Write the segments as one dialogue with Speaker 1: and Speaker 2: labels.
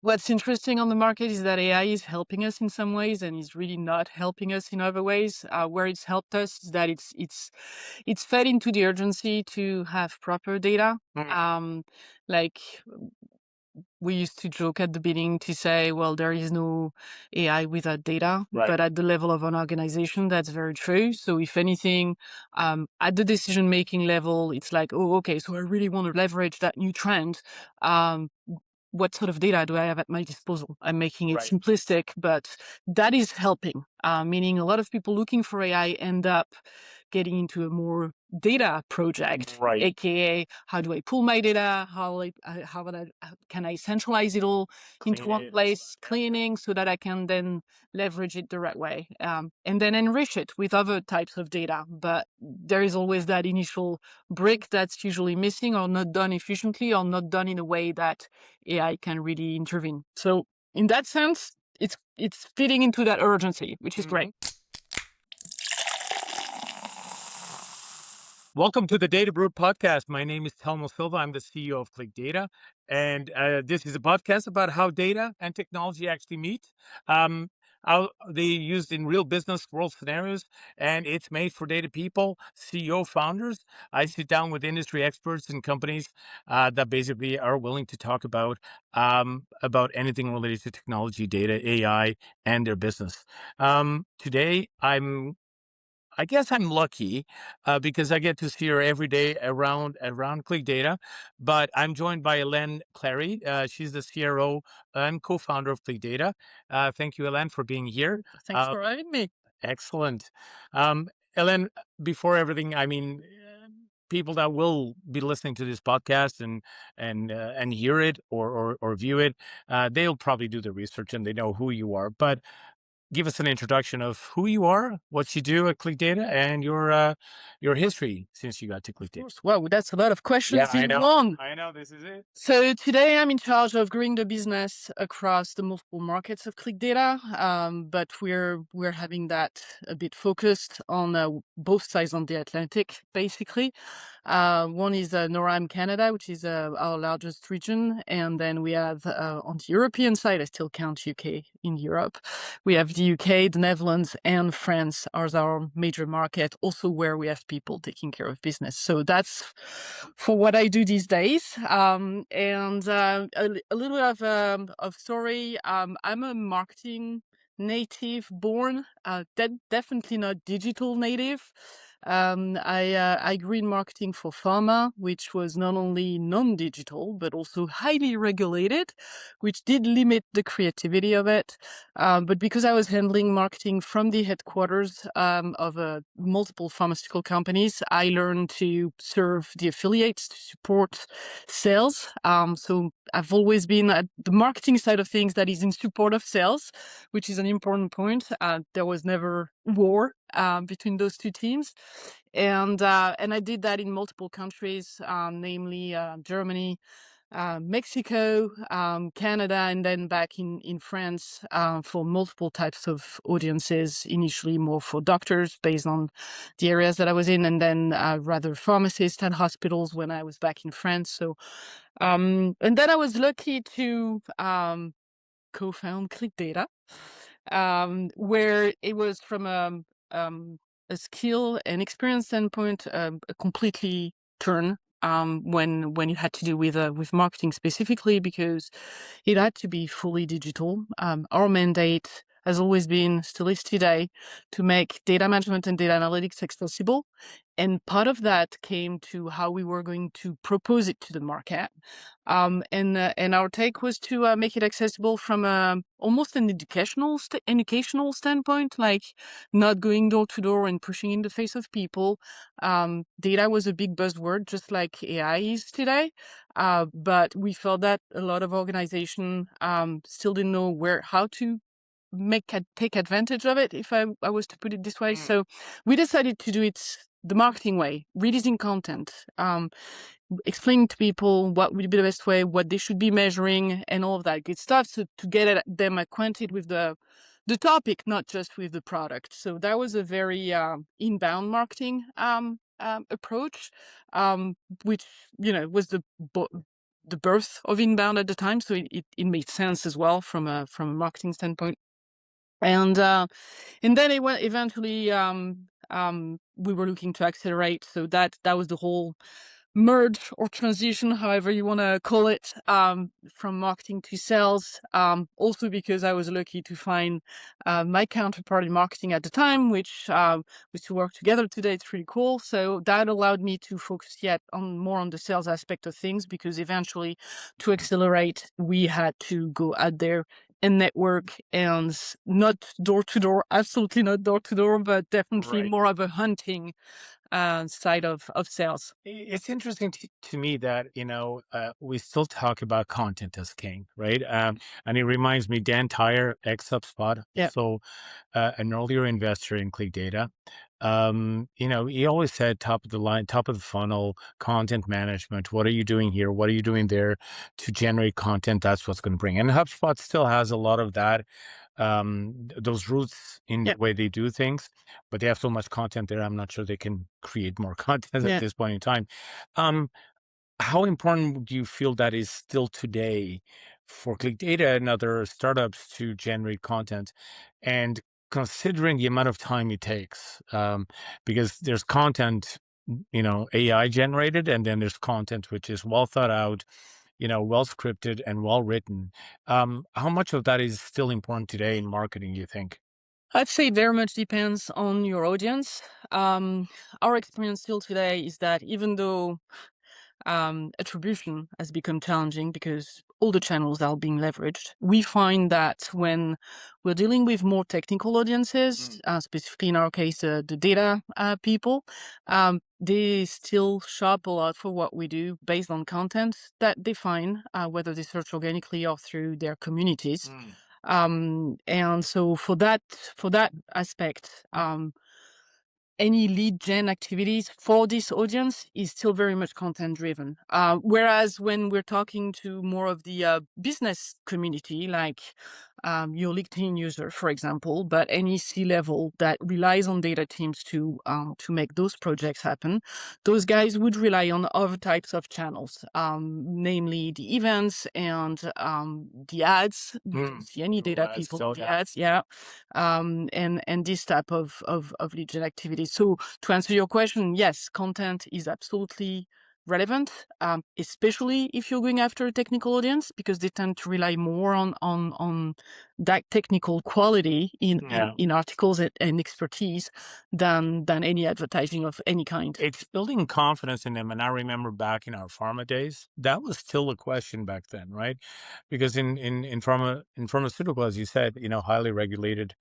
Speaker 1: What's interesting on the market is that AI is helping us in some ways and is really not helping us in other ways. Where it's helped us is that it's fed into the urgency to have proper data.
Speaker 2: Mm.
Speaker 1: Like we used to joke at the beginning to say, well, there is no AI without data,
Speaker 2: Right.
Speaker 1: but at the level of an organization, that's very true. So if anything, at the decision-making level, it's like, oh, okay, so I really want to leverage that new trend. Um, what sort of data do I have at my disposal? I'm making it
Speaker 2: Right.
Speaker 1: simplistic, but that is helping, meaning a lot of people looking for AI end up getting into a more data project,
Speaker 2: Right.
Speaker 1: aka how do I pull my data? Can I centralize it all into
Speaker 2: Clean
Speaker 1: one
Speaker 2: it.
Speaker 1: place, cleaning, so that I can then leverage it the right way, and then enrich it with other types of data. But there is always that initial brick that's usually missing or not done efficiently or not done in a way that AI can really intervene. So in that sense, it's fitting into that urgency, which is great.
Speaker 2: Welcome to the Data Brew podcast. My name is Telmo Silva. I'm the CEO of ClicData, and this is a podcast about how data and technology actually meet. How they used in real business world scenarios, and it's made for data people, CEO founders. I sit down with industry experts and companies that basically are willing to talk about anything related to technology, data, AI, and their business. Today, I guess I'm lucky because I get to see her every day around ClicData. But I'm joined by Hélène Clary. She's the CRO and co-founder of ClicData. Thank you, Hélène, for being here.
Speaker 1: Thanks for having me.
Speaker 2: Excellent. Um, Hélène, before everything, people that will be listening to this podcast and hear it or view it, they'll probably do the research and they know who you are. But give us an introduction of who you are, what you do at ClicData, and your history since you got to
Speaker 1: Of
Speaker 2: ClicData.
Speaker 1: course. Wow, that's a lot of
Speaker 2: Yeah,
Speaker 1: questions
Speaker 2: I
Speaker 1: in
Speaker 2: know.
Speaker 1: one.
Speaker 2: I know. This is it.
Speaker 1: So today I'm in charge of growing the business across the multiple markets of ClicData, but we're having that a bit focused on both sides on the Atlantic, basically. One is NORAM Canada, which is our largest region, and then we have on the European side, I still count UK in Europe. We have the UK, the Netherlands, and France as our major market, also where we have people taking care of business. So that's for what I do these days. And a little bit of story. I'm a marketing native born, definitely not digital native. I grew in marketing for pharma, which was not only non-digital, but also highly regulated, which did limit the creativity of it. But because I was handling marketing from the headquarters of multiple pharmaceutical companies, I learned to serve the affiliates to support sales. So I've always been at the marketing side of things that is in support of sales, which is an important point. There was never war between those two teams. And I did that in multiple countries, namely Germany, Mexico, Canada, and then back in France for multiple types of audiences, initially more for doctors based on the areas that I was in, and then rather pharmacists and hospitals when I was back in France. So, and then I was lucky to co-found ClicData, where it was from a skill and experience standpoint, a completely turn when you had to do with marketing specifically, because it had to be fully digital. Our mandate has always been, still is today, to make data management and data analytics accessible. And part of that came to how we were going to propose it to the market. And our take was to make it accessible from almost an educational standpoint, like not going door to door and pushing in the face of people. Data was a big buzzword, just like AI is today. But we felt that a lot of organizations still didn't know how to take advantage of it, if I was to put it this way. So we decided to do it the marketing way, releasing content, explaining to people what would be the best way, what they should be measuring, and all of that good stuff, so to get them acquainted with the topic, not just with the product. So that was a very inbound marketing approach, which was the birth of inbound at the time, so it made sense as well from a marketing standpoint. And then it went eventually. We were looking to accelerate, so that was the whole merge or transition, however you want to call it, from marketing to sales. Also because I was lucky to find my counterpart in marketing at the time, which we still work together today. It's pretty cool. So that allowed me to focus yet on more on the sales aspect of things, because eventually to accelerate, we had to go out there and network, and not door to door, absolutely not door to door, but definitely
Speaker 2: Right.
Speaker 1: more of a hunting side of sales.
Speaker 2: It's interesting to me that, we still talk about content as king, right? And it reminds me, Dan Tyre, ex HubSpot,
Speaker 1: Yeah.
Speaker 2: also an earlier investor in ClicData. He always said top of the line, top of the funnel, content management. What are you doing here? What are you doing there to generate content? That's what's going to bring. And HubSpot still has a lot of that, those roots in the
Speaker 1: Yeah.
Speaker 2: way they do things, but they have so much content there. I'm not sure they can create more content at
Speaker 1: Yeah.
Speaker 2: this point in time. Um, how important do you feel that is still today for ClickData and other startups to generate content? And considering the amount of time it takes, because there's content, AI generated, and then there's content which is well thought out, well scripted and well written. How much of that is still important today in marketing, you think?
Speaker 1: I'd say very much depends on your audience. Our experience still today is that even though attribution has become challenging because all the channels are being leveraged, we find that when we're dealing with more technical audiences, specifically in our case, the data people, they still shop a lot for what we do based on content that they find, whether they search organically or through their communities. And so for that aspect, any lead gen activities for this audience is still very much content driven. Whereas when we're talking to more of the business community, like your LinkedIn user, for example, but any C-level that relies on data teams to make those projects happen, those guys would rely on other types of channels, namely the events and the ads. You don't see any data
Speaker 2: Let's
Speaker 1: people
Speaker 2: go
Speaker 1: on the
Speaker 2: down.
Speaker 1: ads, yeah, and this type of lead gen activity. So to answer your question, yes, content is absolutely relevant, especially if you're going after a technical audience, because they tend to rely more on that technical quality in articles and expertise than any advertising of any kind.
Speaker 2: It's building confidence in them. And I remember back in our pharma days, that was still a question back then, right? Because in pharmaceutical, as you said, highly regulated,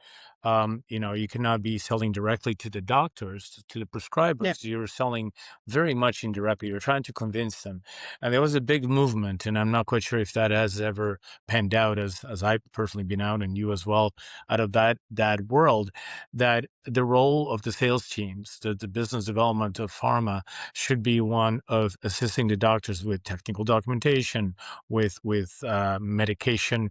Speaker 2: you cannot be selling directly to the doctors, to the
Speaker 1: Yeah.
Speaker 2: prescribers. You're selling very much indirectly. You're trying to convince them. And there was a big movement, and I'm not quite sure if that has ever panned out, as I've personally been out, and you as well, out of that world, that the role of the sales teams, the business development of pharma, should be one of assisting the doctors with technical documentation, with medication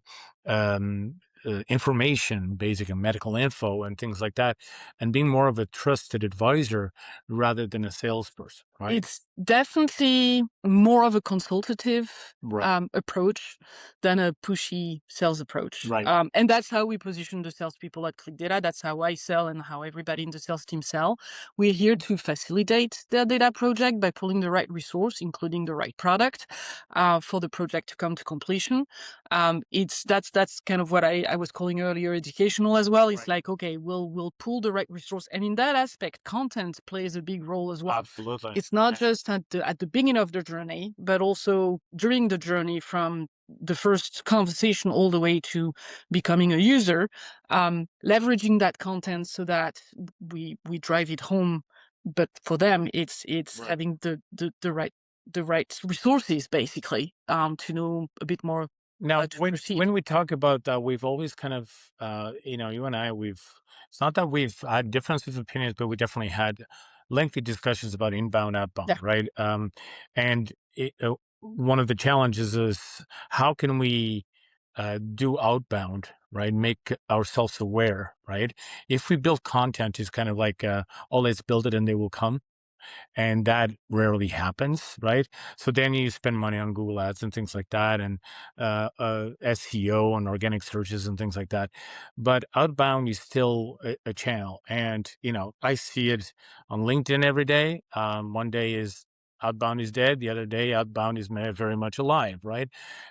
Speaker 2: information, basic and medical info, and things like that, and being more of a trusted advisor rather than a salesperson, right?
Speaker 1: It's definitely more of a consultative
Speaker 2: Right.
Speaker 1: approach than a pushy sales approach.
Speaker 2: Right.
Speaker 1: And that's how we position the salespeople at ClickData. That's how I sell and how everybody in the sales team sell. We're here to facilitate their data project by pulling the right resource, including the right product, for the project to come to completion. That's kind of what I was calling earlier educational as well. It's
Speaker 2: Right.
Speaker 1: like, okay, we'll pull the right resource, and in that aspect, content plays a big role as well.
Speaker 2: Absolutely.
Speaker 1: It's not just at the beginning of the journey, but also during the journey, from the first conversation all the way to becoming a user, leveraging that content so that we drive it home. But for them, it's
Speaker 2: Right.
Speaker 1: having the right resources, basically, to know a bit more
Speaker 2: Now,
Speaker 1: to
Speaker 2: when
Speaker 1: proceed.
Speaker 2: we talk about that, we've always kind of, you and I, it's not that we've had differences of opinions, but we definitely had lengthy discussions about inbound, outbound,
Speaker 1: Yeah.
Speaker 2: right? And one of the challenges is how can we do outbound, right? Make ourselves aware, right? If we build content, it's kind of like, oh, let's build it and they will come. and that rarely happens, right? So then you spend money on Google Ads and things like that, and SEO and organic searches and things like that. But outbound is still a channel, and I see it on LinkedIn every day. One day is outbound is dead, the other day outbound is very much alive, right?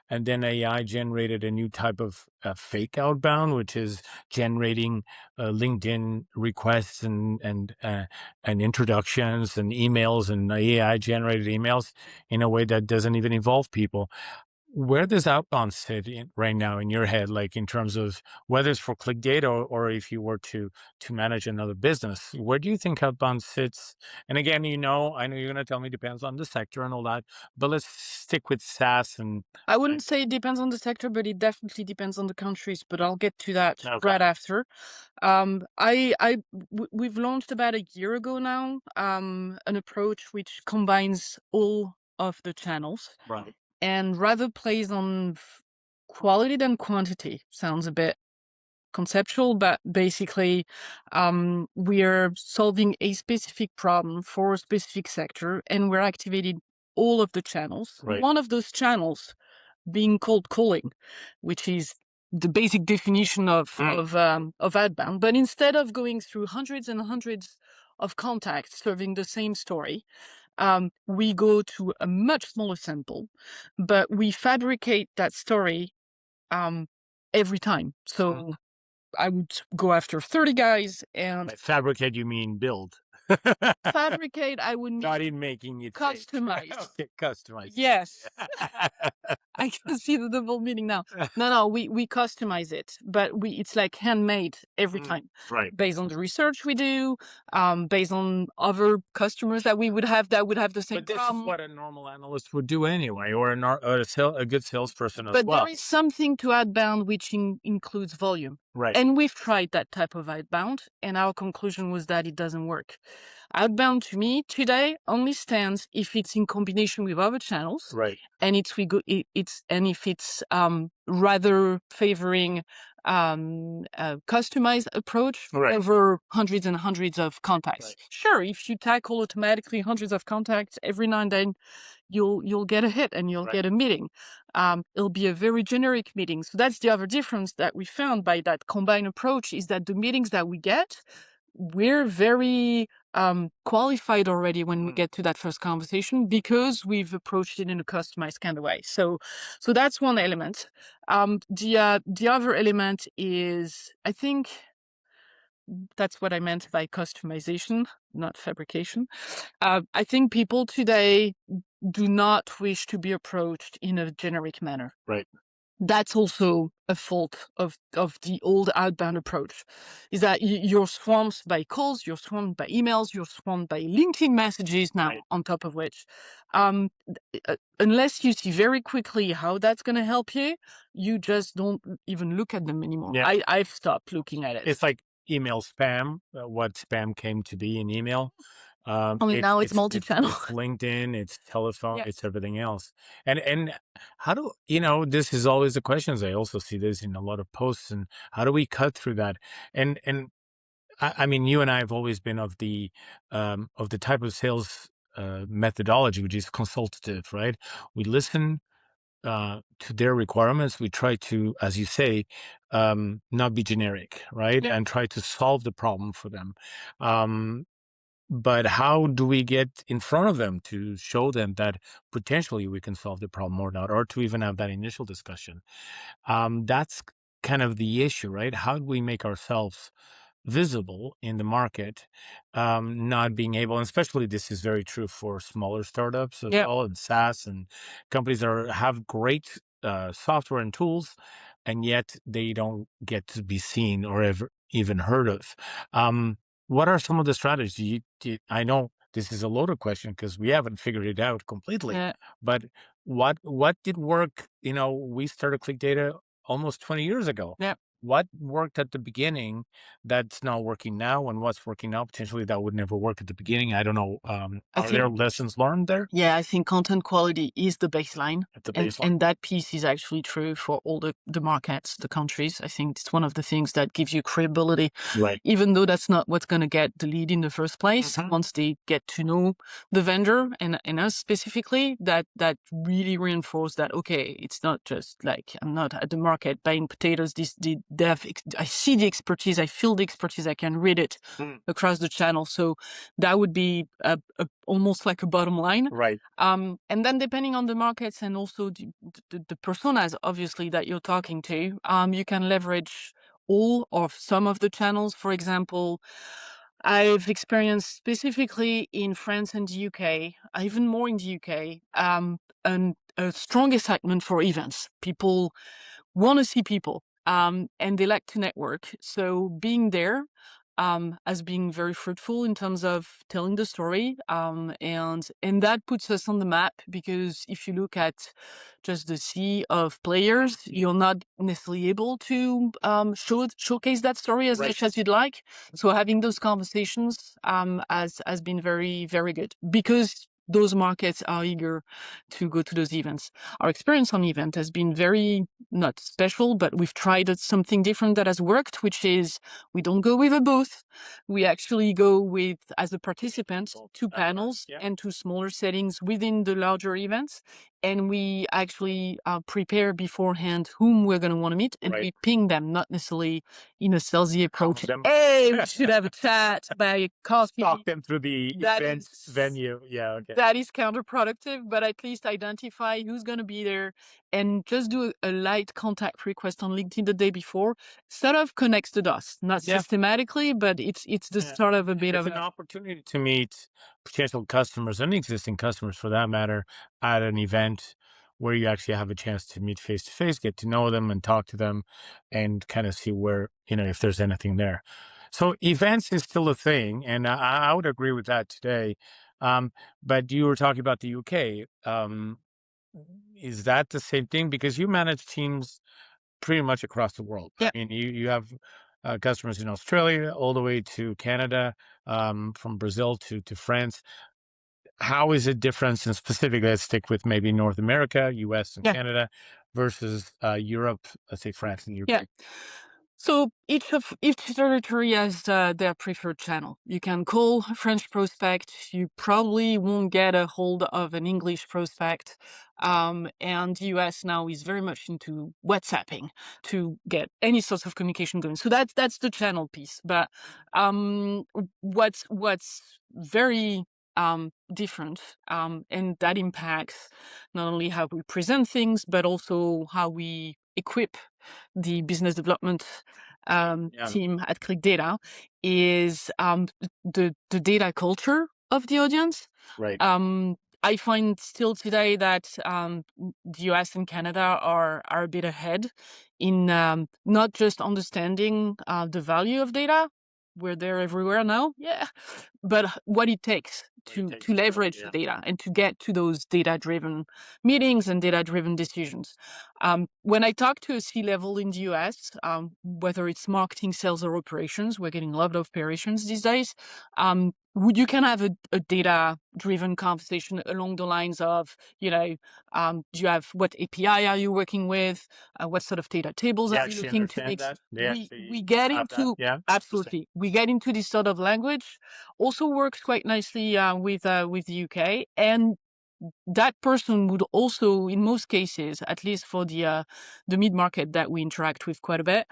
Speaker 2: And then AI generated a new type of fake outbound, which is generating LinkedIn requests and introductions and emails and AI generated emails in a way that doesn't even involve people. Where does outbound sit right now in your head, like in terms of whether it's for ClicData or if you were to manage another business? Where do you think outbound sits? And again, I know you're going to tell me depends on the sector and all that, but let's stick with SaaS and
Speaker 1: I wouldn't say it depends on the sector, but it definitely depends on the countries. But I'll get to that
Speaker 2: okay,
Speaker 1: right after. We've launched about a year ago now an approach which combines all of the channels
Speaker 2: right,
Speaker 1: and rather plays on quality than quantity. Sounds a bit conceptual, but basically, we're solving a specific problem for a specific sector, and we're activating all of the channels.
Speaker 2: right,
Speaker 1: One of those channels being cold calling, which is the basic definition of outbound. But instead of going through hundreds and hundreds of contacts serving the same story, we go to a much smaller sample, but we fabricate that story um, every time. So I would go after 30 guys and
Speaker 2: by fabricate you mean build,
Speaker 1: fabricate, I would
Speaker 2: not
Speaker 1: mean
Speaker 2: in making it fake.
Speaker 1: customize.
Speaker 2: Okay, customize.
Speaker 1: Yes. I can see the double meaning now. No, we customize it, but it's like handmade every time,
Speaker 2: Right.
Speaker 1: based on the research we do, based on other customers that we would have that would have the same
Speaker 2: But this is
Speaker 1: problem.
Speaker 2: what a normal analyst would do anyway, or a good salesperson as
Speaker 1: But there
Speaker 2: well.
Speaker 1: is something to outbound which includes volume.
Speaker 2: Right.
Speaker 1: And we've tried that type of outbound, and our conclusion was that it doesn't work. Outbound to me today only stands if it's in combination with other channels,
Speaker 2: Right.
Speaker 1: and and if it's rather favoring a customized approach
Speaker 2: Right.
Speaker 1: over hundreds and hundreds of contacts.
Speaker 2: Right.
Speaker 1: Sure, if you tackle automatically hundreds of contacts every now and then, you'll get a hit and you'll
Speaker 2: Right.
Speaker 1: get a meeting. It'll be a very generic meeting. So that's the other difference that we found by that combined approach is that the meetings that we get, we're very qualified already when we get to that first conversation because we've approached it in a customized kind of way. So that's one element. The other element is, I think that's what I meant by customization, not fabrication. I think people today do not wish to be approached in a generic manner.
Speaker 2: Right.
Speaker 1: That's also a fault of the old outbound approach, is that you're swamped by calls, you're swamped by emails, you're swamped by LinkedIn messages now,
Speaker 2: Right.
Speaker 1: on top of which, unless you see very quickly how that's going to help you, you just don't even look at them anymore.
Speaker 2: Yeah.
Speaker 1: I've stopped looking at it.
Speaker 2: It's like email spam, what spam came to be in email.
Speaker 1: Only now it's
Speaker 2: It's
Speaker 1: multi-channel.
Speaker 2: LinkedIn, it's telephone,
Speaker 1: Yeah.
Speaker 2: it's everything else. And how do this is always the questions. I also see this in a lot of posts. And how do we cut through that? And I mean, you and I have always been of the type of sales methodology, which is consultative, right? We listen to their requirements. We try to, as you say, not be generic, right?
Speaker 1: Yeah.
Speaker 2: And try to solve the problem for them. Um, but how do we get in front of them to show them that potentially we can solve the problem or not, or to even have that initial discussion? That's kind of the issue, right? How do we make ourselves visible in the market, not being able, and especially this is very true for smaller startups as
Speaker 1: Yeah.
Speaker 2: well, and SaaS and companies that have great software and tools, and yet they don't get to be seen or ever even heard of. What are some of the strategies? I know this is a loaded question because we haven't figured it out completely,
Speaker 1: Yeah.
Speaker 2: but what did work? We started ClickData almost 20 years ago.
Speaker 1: Yeah.
Speaker 2: what worked at the beginning that's not working now, and what's working now potentially that would never work at the beginning? I don't know.
Speaker 1: I
Speaker 2: Are there
Speaker 1: think,
Speaker 2: lessons learned there
Speaker 1: yeah, I think content quality is the baseline.
Speaker 2: at the
Speaker 1: And
Speaker 2: baseline?
Speaker 1: that piece is actually true for all the markets, the countries. I think it's one of the things that gives you credibility,
Speaker 2: Right.
Speaker 1: even though that's not what's going to get the lead in the first place.
Speaker 2: Hmm.
Speaker 1: Once they get to know the vendor and us specifically, that really reinforce that, okay, it's not just like I'm not at the market buying potatoes. I see the expertise, I feel the expertise, I can read it
Speaker 2: Mm.
Speaker 1: across the channel. So that would be almost like a bottom line.
Speaker 2: Right.
Speaker 1: And then depending on the markets and also the personas, obviously, that you're talking to, you can leverage all or some of the channels. For example, I've experienced specifically in France and the UK, even more in the UK, a strong excitement for events. People want to see people, and they like to network. So being there has been very fruitful in terms of telling the story, and that puts us on the map, because if you look at just the sea of players, you're not necessarily able to showcase that story as
Speaker 2: Right.
Speaker 1: much as you'd like. So having those conversations has been very, very good, because those markets are eager to go to those events. Our experience on event has been very, not special, but we've tried something different that has worked, which is we don't go with a booth. We actually go with, as a participant, two panels
Speaker 2: Yeah.
Speaker 1: and two smaller settings within the larger events. And we actually prepare beforehand whom we're going to want to meet, and
Speaker 2: Right.
Speaker 1: we ping them, not necessarily in a salesy approach.
Speaker 2: Calm them.
Speaker 1: Hey, we should have a chat, buy a coffee.
Speaker 2: Talk them through the
Speaker 1: That
Speaker 2: event
Speaker 1: is
Speaker 2: venue. Yeah. Okay.
Speaker 1: that is counterproductive, but at least identify who's going to be there and just do a light contact request on LinkedIn the day before. Sort of connects the dots, not
Speaker 2: Yeah.
Speaker 1: systematically, but it's the
Speaker 2: Yeah.
Speaker 1: start of a bit
Speaker 2: It's
Speaker 1: of
Speaker 2: an
Speaker 1: a,
Speaker 2: opportunity to meet potential customers and existing customers for that matter at an event where you actually have a chance to meet face to face, get to know them and talk to them and kind of see where, if there's anything there. So events is still a thing. And I would agree with that today. Um, but you were talking about the UK. Is that the same thing? Because you manage teams pretty much across the world. I
Speaker 1: yeah.
Speaker 2: mean, you have customers in Australia all the way to Canada, from Brazil to France. How is it different? And specifically, let's stick with maybe North America, US and
Speaker 1: Yeah.
Speaker 2: Canada versus Europe, let's say France and
Speaker 1: Yeah.
Speaker 2: UK.
Speaker 1: So each territory has their preferred channel. You can call a French prospect. You probably won't get a hold of an English prospect. And the US now is very much into WhatsApping to get any sort of communication going. So that's the channel piece. But what's very different, and that impacts not only how we present things, but also how we equip the business development
Speaker 2: Yeah.
Speaker 1: team at ClicData, is the data culture of the audience.
Speaker 2: Right.
Speaker 1: I find still today that the US and Canada are a bit ahead in not just understanding the value of data. We're there everywhere now, yeah, but what it takes
Speaker 2: What it
Speaker 1: to
Speaker 2: takes to do it.
Speaker 1: leverage the
Speaker 2: Yeah.
Speaker 1: data and to get to those data-driven meetings and data-driven decisions. When I talk to a C-level in the US, whether it's marketing, sales, or operations, we're getting a lot of operations these days. You can have a data-driven conversation along the lines of, do you have, what API are you working with? What sort of data tables
Speaker 2: They
Speaker 1: are you
Speaker 2: actually
Speaker 1: looking to
Speaker 2: understand that. They
Speaker 1: we
Speaker 2: actually
Speaker 1: get
Speaker 2: have that.
Speaker 1: into
Speaker 2: Yeah. Interesting.
Speaker 1: absolutely we get into this sort of language. Also works quite nicely with the UK, and that person would also, in most cases, at least for the mid market that we interact with quite a bit,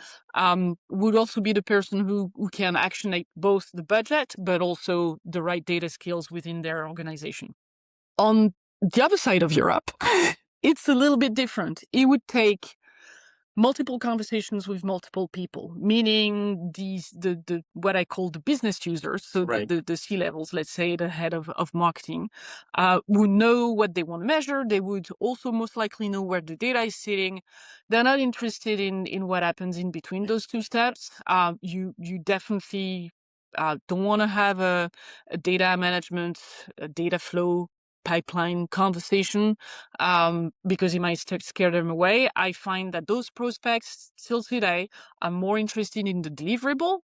Speaker 1: would also be the person who can actionate both the budget but also the right data skills within their organization. On the other side of Europe, it's a little bit different. It would take multiple conversations with multiple people, meaning the what I call the business users, so
Speaker 2: Right.
Speaker 1: the C levels, let's say the head of marketing, would know what they want to measure. They would also most likely know where the data is sitting. They're not interested in what happens in between those two steps. You definitely don't want to have a data management, a data flow pipeline conversation, because it might scare them away. I find that those prospects still today are more interested in the deliverable,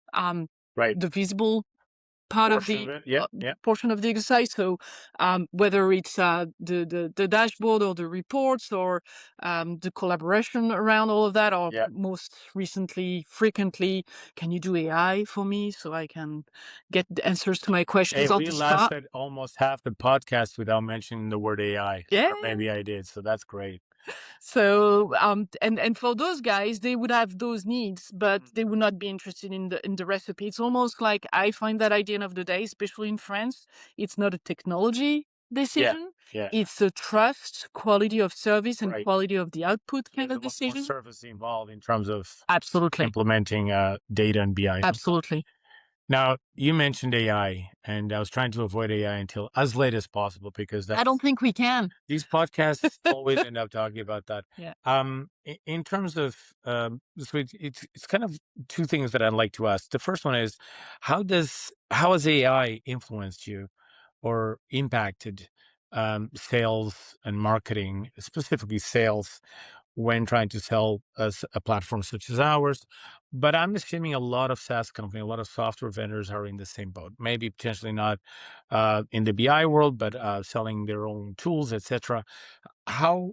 Speaker 2: Right.
Speaker 1: the visible part of
Speaker 2: Portion of
Speaker 1: the
Speaker 2: it. Yeah. Yeah.
Speaker 1: portion of the exercise. So whether it's the dashboard or the reports or the collaboration around all of that, or
Speaker 2: Yeah.
Speaker 1: most recently, frequently, can you do AI for me so I can get the answers to my
Speaker 2: Hey,
Speaker 1: questions on
Speaker 2: we
Speaker 1: the spot?
Speaker 2: lasted almost half the podcast without mentioning the word AI,
Speaker 1: Yeah.
Speaker 2: or maybe I did. So that's great.
Speaker 1: So and for those guys, they would have those needs, but
Speaker 2: Mm.
Speaker 1: they would not be interested in the recipe. It's almost like I find that at the end of the day, especially in France, it's not a technology
Speaker 2: Yeah.
Speaker 1: decision.
Speaker 2: Yeah.
Speaker 1: It's a trust, quality of service, and
Speaker 2: Right.
Speaker 1: quality of the output kind
Speaker 2: There's
Speaker 1: of
Speaker 2: a lot more
Speaker 1: decision.
Speaker 2: service involved in terms of
Speaker 1: Absolutely.
Speaker 2: implementing data and BI.
Speaker 1: Absolutely.
Speaker 2: Now, you mentioned AI, and I was trying to avoid AI until as late as possible because
Speaker 1: I don't
Speaker 2: that's
Speaker 1: think we can.
Speaker 2: these podcasts always end up talking about that.
Speaker 1: Yeah.
Speaker 2: In terms of, so it's kind of two things that I'd like to ask. The first one is, how has AI influenced you or impacted sales and marketing, specifically sales, when trying to sell a platform such as ours? But I'm assuming a lot of SaaS companies, a lot of software vendors are in the same boat. Maybe potentially not in the BI world, but selling their own tools, etc. How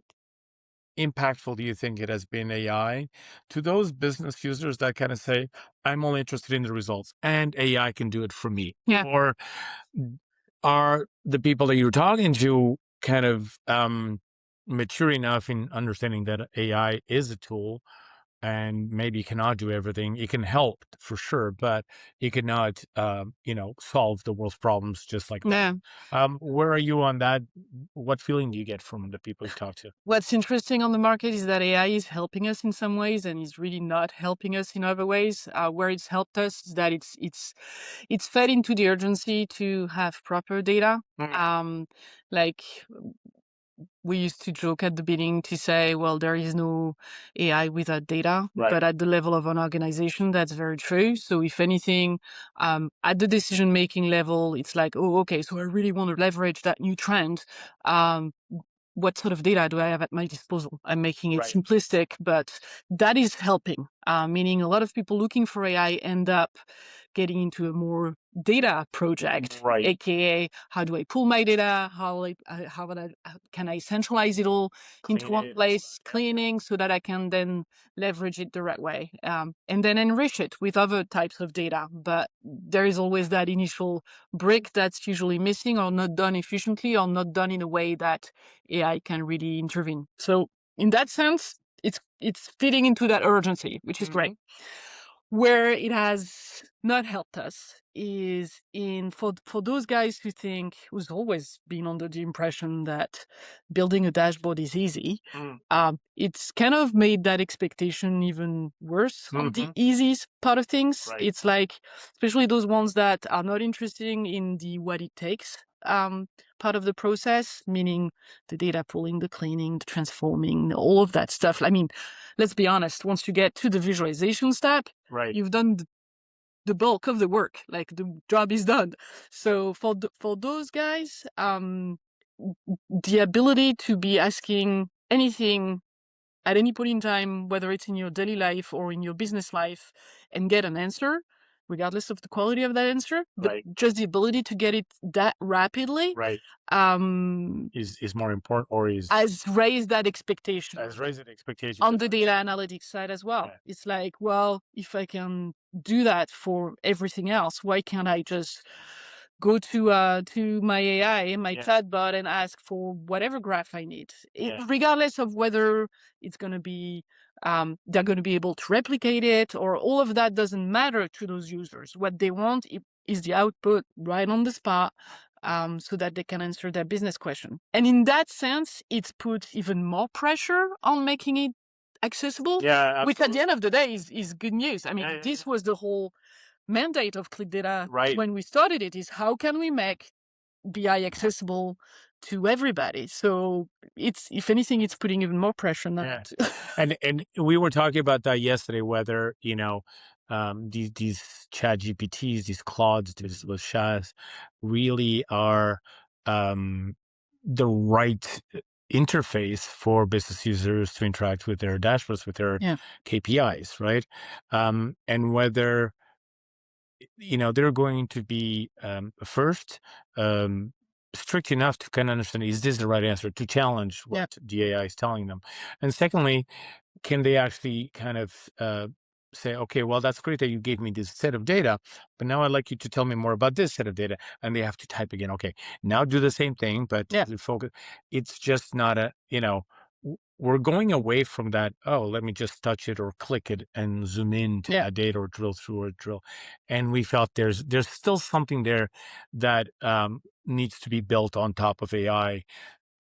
Speaker 2: impactful do you think it has been AI to those business users that kind of say, I'm only interested in the results and AI can do it for me?
Speaker 1: Yeah.
Speaker 2: Or are the people that you're talking to kind of mature enough in understanding that AI is a tool and maybe cannot do everything? It can help for sure, but it cannot, solve the world's problems just like that.
Speaker 1: Yeah.
Speaker 2: Where are you on that? What feeling do you get from the people you talk to?
Speaker 1: What's interesting on the market is that AI is helping us in some ways and is really not helping us in other ways. Where it's helped us is that it's fed into the urgency to have proper data.
Speaker 2: Mm.
Speaker 1: Like we used to joke at the beginning to say, well, there is no AI without data,
Speaker 2: Right.
Speaker 1: but at the level of an organization, that's very true. So if anything, at the decision-making level, it's like, oh, okay, so I really want to leverage that new trend. Um, what sort of data do I have at my disposal? I'm making it
Speaker 2: Right.
Speaker 1: simplistic, but that is helping, meaning a lot of people looking for AI end up getting into a more data project,
Speaker 2: Right.
Speaker 1: aka how do I pull my data? How can I centralize it all into
Speaker 2: Clean
Speaker 1: one
Speaker 2: it.
Speaker 1: place,
Speaker 2: Yeah.
Speaker 1: cleaning so that I can then leverage it the right way, and then enrich it with other types of data. But there is always that initial brick that's usually missing or not done efficiently or not done in a way that AI can really intervene. So in that sense, it's fitting into that urgency, which is great.
Speaker 2: Mhm.
Speaker 1: Where it has not helped us is in for those guys who's always been under the impression that building a dashboard is easy.
Speaker 2: Mm.
Speaker 1: It's kind of made that expectation even worse on the
Speaker 2: Mhm.
Speaker 1: easy part of things.
Speaker 2: Right.
Speaker 1: It's like, especially those ones that are not interested in the what it takes part of the process, meaning the data pulling, the cleaning, the transforming, all of that stuff. I mean, let's be honest, once you get to the visualization step,
Speaker 2: Right.
Speaker 1: you've done the bulk of the work. Like the job is done. So for those guys, the ability to be asking anything at any point in time, whether it's in your daily life or in your business life, and get an answer, regardless of the quality of that answer, but
Speaker 2: Right.
Speaker 1: just the ability to get it that rapidly,
Speaker 2: Right.
Speaker 1: um,
Speaker 2: Is more important, or is
Speaker 1: has raised that expectation
Speaker 2: has raised the expectation
Speaker 1: on
Speaker 2: to
Speaker 1: the
Speaker 2: that
Speaker 1: data
Speaker 2: extent.
Speaker 1: analytics side as well.
Speaker 2: Yeah.
Speaker 1: It's like, well, if I can do that for everything else, why can't I just go to my AI, my
Speaker 2: Yeah.
Speaker 1: chatbot, and ask for whatever graph I need,
Speaker 2: Yeah.
Speaker 1: regardless of whether it's going to be they're going to be able to replicate it or all of that doesn't matter to those users. What they want is the output right on the spot, so that they can answer their business question. And in that sense, it's put even more pressure on making it accessible,
Speaker 2: Yeah.
Speaker 1: which at the end
Speaker 2: Absolutely.
Speaker 1: of the day is good news. I
Speaker 2: Yeah.
Speaker 1: mean,
Speaker 2: Yeah. Yeah.
Speaker 1: this was the whole mandate of ClicData
Speaker 2: Right.
Speaker 1: when we started it, is how can we make BI accessible to everybody? So it's, if anything, it's putting even more pressure now.
Speaker 2: Yeah. And we were talking about that yesterday, whether, these chat GPTs, these Claudes, these SaaS really are, um, the right interface for business users to interact with their dashboards, with their
Speaker 1: Yeah.
Speaker 2: KPIs, right? And whether they're going to be first um, strict enough to kind of understand, is this the right answer, to challenge
Speaker 1: Yeah.
Speaker 2: what the AI is telling them, and secondly, can they actually kind of say, okay, well, that's great that you gave me this set of data, but now I'd like you to tell me more about this set of data. And they have to type again, okay, now do the same thing, but
Speaker 1: Yeah.
Speaker 2: the focus, it's just not we're going away from that. Oh, let me just touch it or click it and zoom in to
Speaker 1: Yeah.
Speaker 2: add data or drill through or drill. And we felt there's still something there that needs to be built on top of AI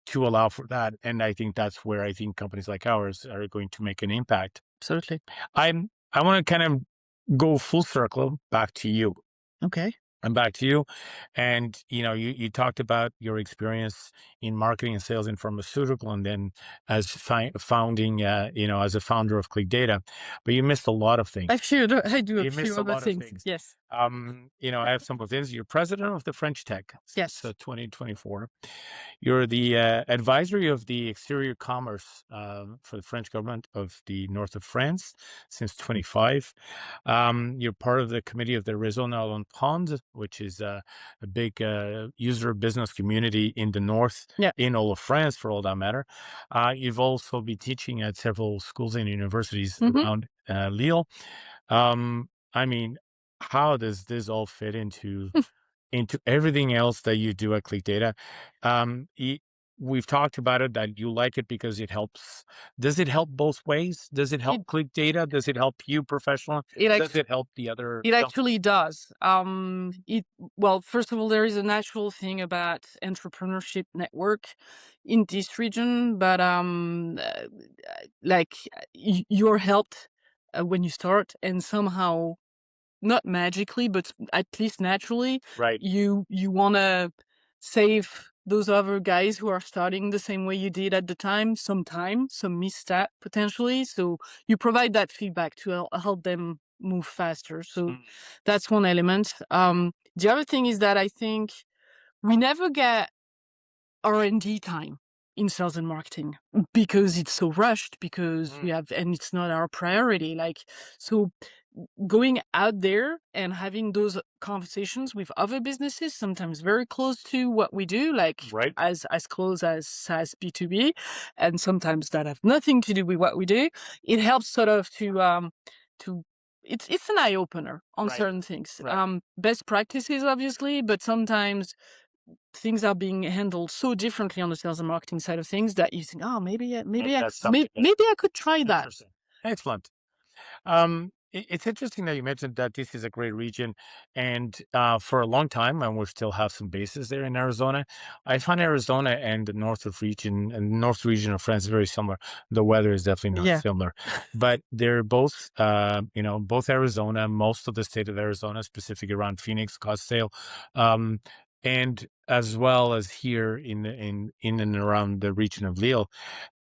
Speaker 2: to allow for that. And I think that's where I think companies like ours are going to make an impact.
Speaker 1: Absolutely.
Speaker 2: I want to kind of go full circle back to you.
Speaker 1: Okay.
Speaker 2: And back to you. And you talked about your experience in marketing and sales in pharmaceutical, and then as founding, as a founder of ClicData, but you missed a lot of things.
Speaker 1: I do a
Speaker 2: You
Speaker 1: few
Speaker 2: missed a
Speaker 1: other
Speaker 2: lot of
Speaker 1: things.
Speaker 2: things.
Speaker 1: Yes.
Speaker 2: I have some of this. You're president of the French Tech since
Speaker 1: Yes.
Speaker 2: 2024. You're the advisory of the exterior commerce for the French government of the north of France since 25. You're part of the committee of the Réseau Pond, which is a big user business community in the north,
Speaker 1: Yeah.
Speaker 2: in all of France, for all that matter. You've also been teaching at several schools and universities
Speaker 1: Hmm.
Speaker 2: around Lille. I mean, how does this all fit into everything else that you do at ClicData? Um, y- we've talked about it, that you like it because it helps. Does it help both ways? Does it help
Speaker 1: It
Speaker 2: ClicData? Does it help you professionally?
Speaker 1: it
Speaker 2: Does
Speaker 1: act-
Speaker 2: it help the other
Speaker 1: it
Speaker 2: companies?
Speaker 1: actually does. Well, first of all, there is a natural thing about entrepreneurship network in this region, but you're helped when you start, and somehow, not magically, but at least naturally,
Speaker 2: Right,
Speaker 1: you wanna save those other guys who are starting the same way you did at the time, some time, some misstep potentially. So you provide that feedback to help them move faster. So
Speaker 2: mm,
Speaker 1: that's one element. The other thing is that I think we never get R&D time in sales and marketing because it's so rushed, because
Speaker 2: mm,
Speaker 1: and it's not our priority. So going out there and having those conversations with other businesses, sometimes very close to what we do, like
Speaker 2: right,
Speaker 1: as close as SaaS B2B, and sometimes that have nothing to do with what we do. It helps sort of to it's an eye opener on
Speaker 2: right,
Speaker 1: certain things.
Speaker 2: right.
Speaker 1: Best practices, obviously, but sometimes things are being handled so differently on the sales and marketing side of things that you think, oh,
Speaker 2: Maybe that's something that
Speaker 1: maybe I could try that.
Speaker 2: interesting. Excellent. It's interesting that you mentioned that this is a great region, and for a long time, and we still have some bases there in Arizona. I find Arizona and the north region of France very similar. The weather is definitely not
Speaker 1: Yeah.
Speaker 2: similar, but they're both, both Arizona, most of the state of Arizona, specifically around Phoenix, Scottsdale, um, and as well as here in and around the region of Lille.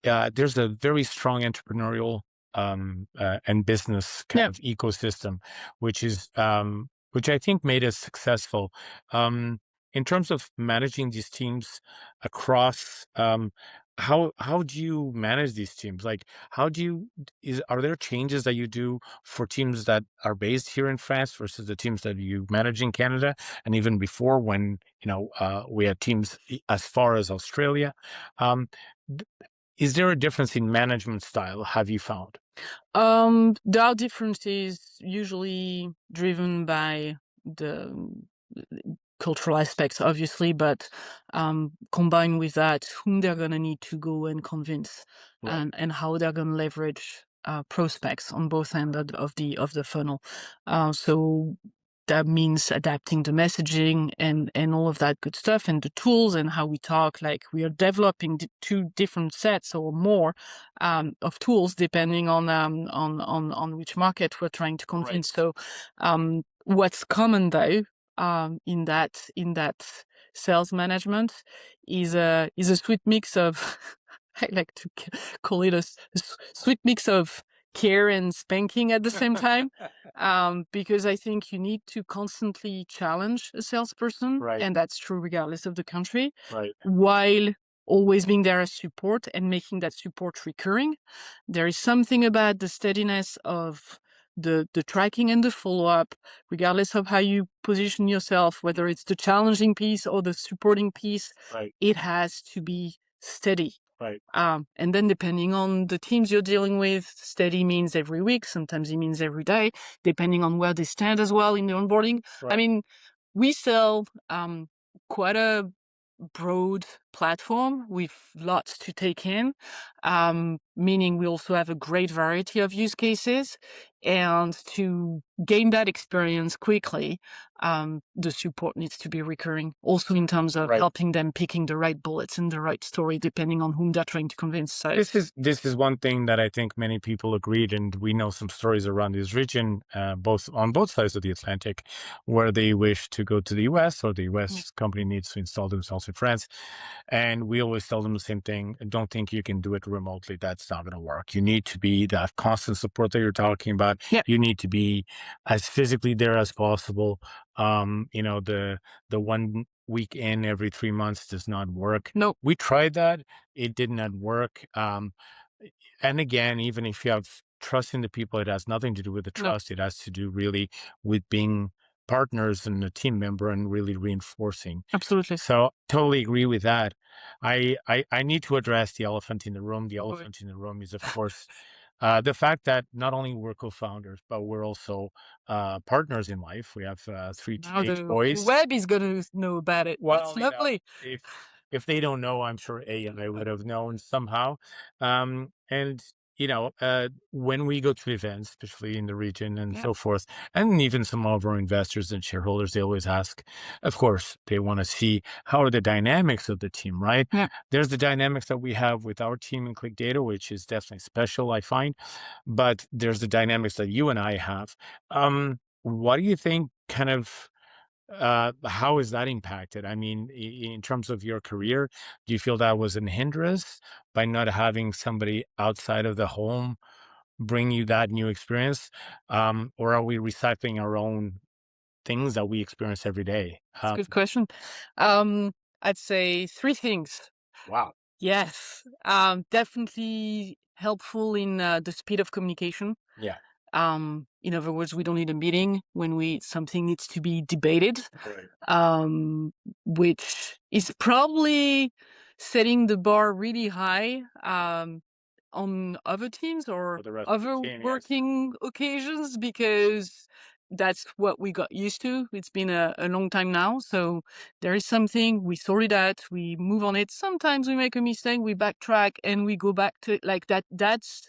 Speaker 2: There's a very strong entrepreneurial and business kind
Speaker 1: Yeah.
Speaker 2: of ecosystem, which I think made us successful. Um, in terms of managing these teams across, how do you manage these teams? Like, how do you are there changes that you do for teams that are based here in France versus the teams that you manage in Canada, and even before when we had teams as far as Australia? Um, is there a difference in management style, have you found?
Speaker 1: There are differences usually driven by the cultural aspects, obviously, but combined with that, whom they're gonna need to go and convince,
Speaker 2: Right,
Speaker 1: and how they're gonna leverage prospects on both ends of the funnel. So that means adapting the messaging and all of that good stuff, and the tools and how we talk. Like, we are developing two different sets or more of tools depending on which market we're trying to
Speaker 2: right.
Speaker 1: convince. So what's common though, in that sales management, is a sweet mix of I like to call it a sweet mix of care and spanking at the same time, because I think you need to constantly challenge a salesperson,
Speaker 2: Right,
Speaker 1: and that's true regardless of the country,
Speaker 2: right.
Speaker 1: while always being there as support and making that support recurring. There is something about the steadiness of the tracking and the follow-up, regardless of how you position yourself, whether it's the challenging piece or the supporting piece,
Speaker 2: Right.
Speaker 1: it has to be steady.
Speaker 2: Right.
Speaker 1: And then depending on the teams you're dealing with, steady means every week, sometimes it means every day, depending on where they stand as well in the onboarding. I
Speaker 2: Right.
Speaker 1: mean, we sell quite a broad platform with lots to take in, meaning we also have a great variety of use cases. And to gain that experience quickly, the support needs to be recurring, also in terms of
Speaker 2: Right.
Speaker 1: helping them picking the right bullets and the right story, depending on whom they're trying to convince. So,
Speaker 2: This is one thing that I think many people agreed, and we know some stories around this region, both on both sides of the Atlantic, where they wish to go to the U.S. or the
Speaker 1: yeah,
Speaker 2: U.S. company needs to install themselves in France, and we always tell them the same thing: don't think you can do it remotely. That's not going to work. You need to be that constant support that you're talking about.
Speaker 1: yeah,
Speaker 2: You need to be as physically there as possible. The 1 week in every 3 months does not work.
Speaker 1: no,
Speaker 2: We tried that, it did not work. And again, even if you have trust in the people, it has nothing to do with the
Speaker 1: no,
Speaker 2: trust. It has to do really with being partners and a team member and really reinforcing.
Speaker 1: absolutely.
Speaker 2: So totally agree with that. I need to address the elephant in the room. The
Speaker 1: Go ahead.
Speaker 2: elephant in the room is, of course, the fact that not only we're co-founders, but we're also partners in life. We have three
Speaker 1: Now
Speaker 2: teenage
Speaker 1: the
Speaker 2: boys.
Speaker 1: web is going to know about it. That's
Speaker 2: Well,
Speaker 1: lovely.
Speaker 2: if they don't know, I'm sure AI would have known somehow. And when we go to events, especially in the region and
Speaker 1: Yeah,
Speaker 2: so forth, and even some of our investors and shareholders, they always ask. Of course, they want to see how are the dynamics of the team, right?
Speaker 1: yeah.
Speaker 2: There's the dynamics that we have with our team in ClicData, which is definitely special, I find. But there's the dynamics that you and I have. What do you think kind of how is that impacted? I mean, in terms of your career, do you feel that was an hindrance by not having somebody outside of the home bring you that new experience? Or are we recycling our own things that we experience every day?
Speaker 1: It's a good question. Um, I'd say three things.
Speaker 2: Wow.
Speaker 1: Yes, definitely helpful in the speed of communication.
Speaker 2: Yeah.
Speaker 1: In other words, we don't need a meeting when something needs to be debated,
Speaker 2: Right.
Speaker 1: um, which is probably setting the bar really high on other teams
Speaker 2: For
Speaker 1: or
Speaker 2: the rest of the
Speaker 1: other
Speaker 2: team, yes.
Speaker 1: working occasions, because that's what we got used to. It's been a long time now. So there is something, we sort it out, we move on it. Sometimes we make a mistake, we backtrack and we go back to it like that. That's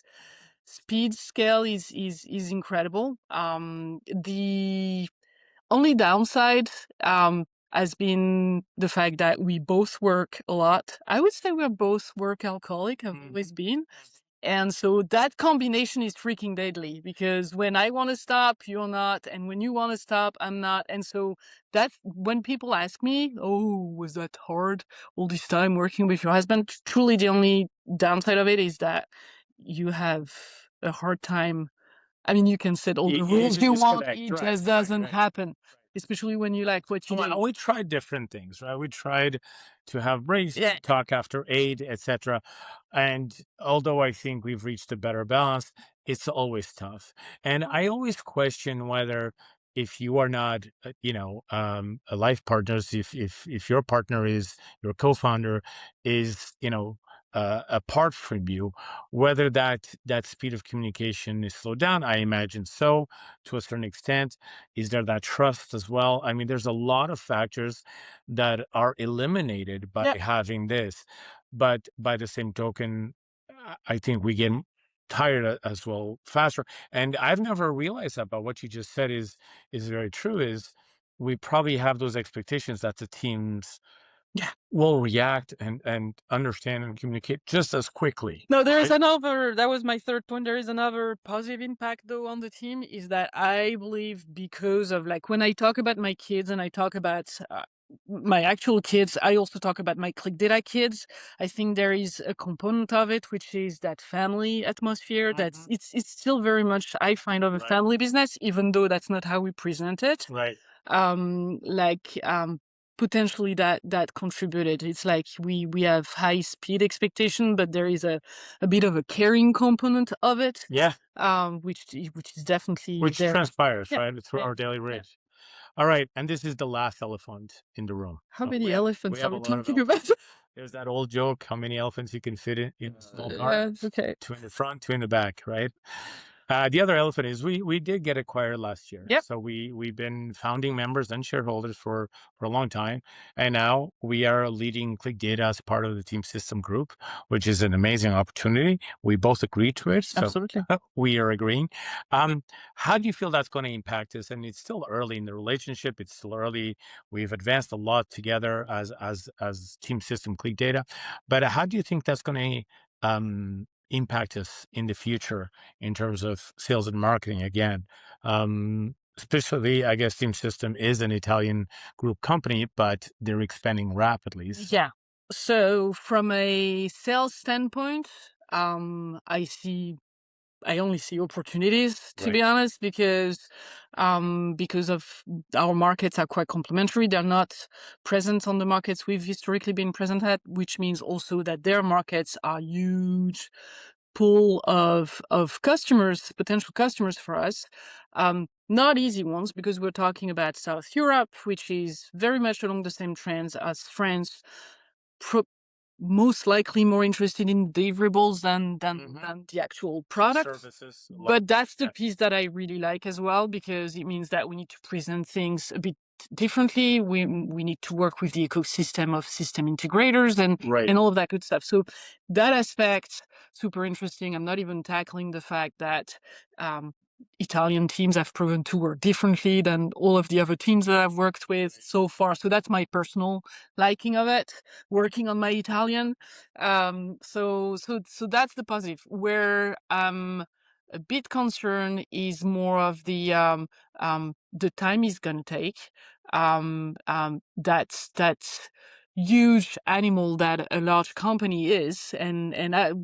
Speaker 1: speed scale is incredible. The only downside has been the fact that we both work a lot. I would say we're both work alcoholic, I've always been. And so that combination is freaking deadly, because when I want to stop, you're not. And when you want to stop, I'm not. And so that's when people ask me, oh, was that hard all this time working with your husband? Truly, the only downside of it is that you have a hard time. I mean, you can set all the
Speaker 2: Easy
Speaker 1: rules you want,
Speaker 2: disconnect.
Speaker 1: it
Speaker 2: Right.
Speaker 1: just
Speaker 2: Right.
Speaker 1: doesn't
Speaker 2: Right.
Speaker 1: happen, especially when you like what you
Speaker 2: Well,
Speaker 1: do.
Speaker 2: we tried different things, right? We tried to have breaks,
Speaker 1: Yeah.
Speaker 2: to talk after 8, etc. And although I think we've reached a better balance, it's always tough. And I always question whether if you are not, a life partners, if your partner is your co-founder is, apart from you, whether that speed of communication is slowed down. I imagine so, to a certain extent. Is there that trust as well? I mean, there's a lot of factors that are eliminated by
Speaker 1: Yeah.
Speaker 2: having this. But by the same token, I think we get tired as well faster. And I've never realized that, but what you just said is very true. Is we probably have those expectations that the teams
Speaker 1: Yeah.
Speaker 2: will react and understand and communicate just as quickly,
Speaker 1: No, there is
Speaker 2: right?
Speaker 1: another, that was my third point. There is another positive impact though on the team, is that I believe, because of, like, when I talk about my kids and I talk about my actual kids, I also talk about my ClicData kids. I think there is a component of it, which is that family atmosphere. That's,
Speaker 2: Hmm.
Speaker 1: it's still very much, I find, of a
Speaker 2: Right.
Speaker 1: family business, even though that's not how we present it.
Speaker 2: Right.
Speaker 1: Like, potentially that contributed. It's like we have high speed expectation, but there is a bit of a caring component of it,
Speaker 2: Yeah,
Speaker 1: which is definitely
Speaker 2: which
Speaker 1: there.
Speaker 2: transpires,
Speaker 1: Yeah,
Speaker 2: right, through
Speaker 1: yeah,
Speaker 2: our daily
Speaker 1: yeah.
Speaker 2: rage. All right, and this is the last elephant in the room.
Speaker 1: How
Speaker 2: We
Speaker 1: many
Speaker 2: we
Speaker 1: elephants are
Speaker 2: have a
Speaker 1: we
Speaker 2: lot of
Speaker 1: talking
Speaker 2: elephants.
Speaker 1: about?
Speaker 2: There's that old joke, how many elephants you can fit in a small car?
Speaker 1: Yeah, okay.
Speaker 2: Two in the front, two in the back, right? The other elephant is we did get acquired last year,
Speaker 1: Yep,
Speaker 2: so we've been founding members and shareholders for a long time, and now we are leading ClicData as part of the Team System Group, which is an amazing opportunity. We both agree to it, so
Speaker 1: absolutely.
Speaker 2: we are agreeing. Um, how do you feel that's going to impact us? And it's still early in the relationship. It's still early. We've advanced a lot together as Team System ClicData, but how do you think that's going to impact us in the future in terms of sales and marketing again? Especially, I guess Team System is an Italian group company, but they're expanding rapidly.
Speaker 1: Yeah. So from a sales standpoint, I only see opportunities, to
Speaker 2: Right.
Speaker 1: be honest, because of our markets are quite complementary. They're not present on the markets we've historically been present at, which means also that their markets are huge pool of customers, potential customers for us. Not easy ones because we're talking about South Europe, which is very much along the same trends as France. Pro- Most likely more interested in deliverables than the actual product.
Speaker 2: Services,
Speaker 1: But that's the
Speaker 2: yeah.
Speaker 1: piece that I really like as well, because it means that we need to present things a bit differently. We need to work with the ecosystem of system integrators
Speaker 2: Right.
Speaker 1: and all of that good stuff. So that aspect, super interesting. I'm not even tackling the fact that um, Italian teams have proven to work differently than all of the other teams that I've worked with so far. So that's my personal liking of it, working on my Italian. So that's the positive. Where a bit concerned is more of the time is going to take. That's huge animal that a large company is, and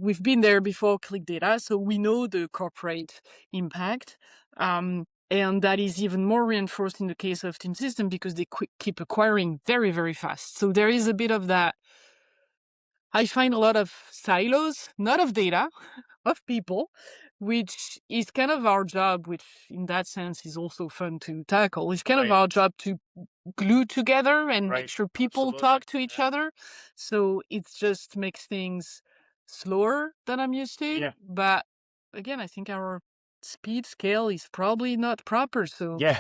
Speaker 1: we've been there before ClicData, so we know the corporate impact. And that is even more reinforced in the case of Team System because they keep acquiring very, very fast. So there is a bit of that. I find a lot of silos, not of data, of people, which is kind of our job, which in that sense is also fun to tackle. It's kind of
Speaker 2: Right.
Speaker 1: our job to glue together and make
Speaker 2: Right.
Speaker 1: sure people
Speaker 2: Absolutely.
Speaker 1: talk to each
Speaker 2: Yeah.
Speaker 1: other. So it just makes things slower than I'm used to.
Speaker 2: Yeah.
Speaker 1: But again, I think our speed scale is probably not proper. So
Speaker 2: Yeah.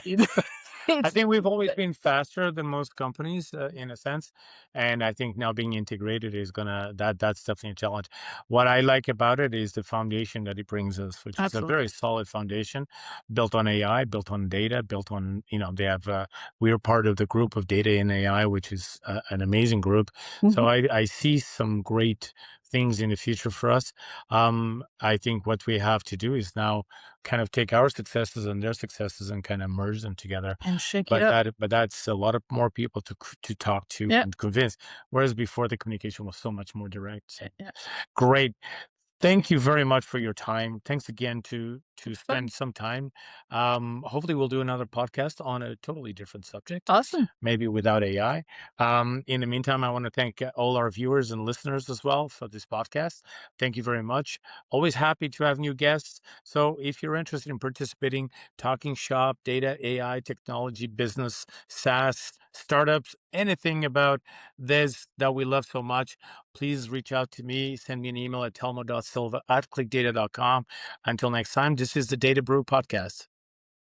Speaker 2: I
Speaker 1: it's
Speaker 2: think we've always been faster than most companies in a sense, and I think now being integrated is gonna that's definitely a challenge. What I like about it is the foundation that it brings us, which is a very
Speaker 1: absolutely.
Speaker 2: solid foundation, built on AI, built on data, built on they have we're part of the group of data and AI, which is an amazing group. So
Speaker 1: Mhm.
Speaker 2: I see some great things in the future for us. I think what we have to do is now kind of take our successes and their successes and kind of merge them together,
Speaker 1: And shake it
Speaker 2: but
Speaker 1: up.
Speaker 2: that's a lot of more people to talk to
Speaker 1: Yeah.
Speaker 2: and convince, whereas before the communication was so much more direct. So
Speaker 1: Yeah.
Speaker 2: great. Thank you very much for your time. Thanks again to
Speaker 1: Fun.
Speaker 2: spend some time. Hopefully we'll do another podcast on a totally different subject,
Speaker 1: Awesome.
Speaker 2: maybe without AI. In the meantime, I want to thank all our viewers and listeners as well for this podcast. Thank you very much. Always happy to have new guests. So if you're interested in participating, talking shop, data, AI, technology, business, SaaS, startups, anything about this that we love so much, please reach out to me. Send me an email at telmo.silva@clickdata.com. Until next time, this is the Data Brew Podcast.